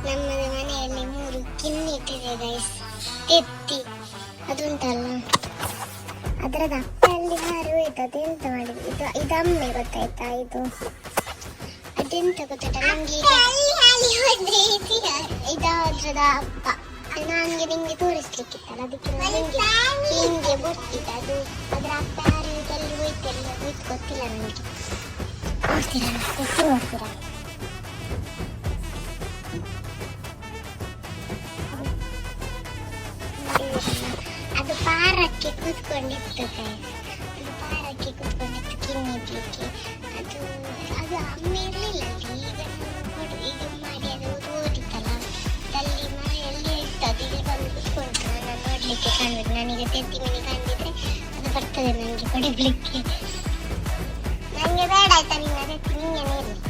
ನಮ್ಮದು ಮನೆಯಲ್ಲಿ 3 ಕಿನ್ನಿ ಇಟ್ಟಿದೆ ಗೈಸ್. ಎತ್ತಿ ಅದುಂಟಲ್ಲ ಅದರದ ಅಪ್ಪಲ್ಲಿ ಹಾರಿ ಹೋಯ್ತು. ಅದೆಂತ ಮಾಡಿದ್ರು ಇದು ಅಮ್ಮೆ ಗೊತ್ತಾಯ್ತಾ? ಅದೆಂತ ಗೊತ್ತಾಯ್ತಾ ನಂಗೆ ಇದಾದ್ರದ ಅಪ್ಪ. ನಂಗೆ ನಿಂಗೆ ತೋರಿಸ್ಲಿಕ್ಕಿತ್ತಲ್ಲ, ಅದಕ್ಕೆ ನಿಂಗೆ ಹಿಂಗೆ ಗೊತ್ತಿತ್ತು. ಅದ್ರ ಅಪ್ಪ ಹಾರಿದಲ್ಲಿ ಹೋಯ್ತಲ್ಲ, ಹೋಯ್ತು ಗೊತ್ತಿಲ್ಲ ನನಗೆ. ನೋಡ್ತೀರಾ ಅದು ಪಾರಕ್ಕೆ ಕೂತ್ಕೊಂಡಿತ್ತು ಗೈಸ್. ಅದು ಪಾರಕ್ಕೆ ಕೂತ್ಕೊಂಡಿತ್ತು ಕಿನ್ನಿ ಇಡ್ಲಿಕ್ಕೆ. ಅದು ಅಮ್ಮ ಇರಲಿಲ್ಲ ಅಲ್ಲಿ. ಈಗ ಮಾಡಿ ಅದು ಓದಿತ್ತಲ್ಲ, ಅಲ್ಲಿ ಮನೆಯಲ್ಲಿ ಇತ್ತು. ಅದು ಇಲ್ಲಿ ಬಂದು ಕೂತ್ಕೊಂಡ್ರು. ನಾನು ನೋಡ್ಲಿಕ್ಕೆ ಕಾಣ್ಬೇಕು. ನನಗೆ ತೆತ್ತಿ ಮನೆ ಕಂಡಿದ್ರೆ ಅದು ಬರ್ತದೆ ನನಗೆ ಹೊಡಿಲಿಕ್ಕೆ. ನನಗೆ ಬೇಡ ಆಯ್ತಾ ನಿನ್ನ ತೆತ್ತಿ, ನಿಂಗೆ ಇರಲಿ.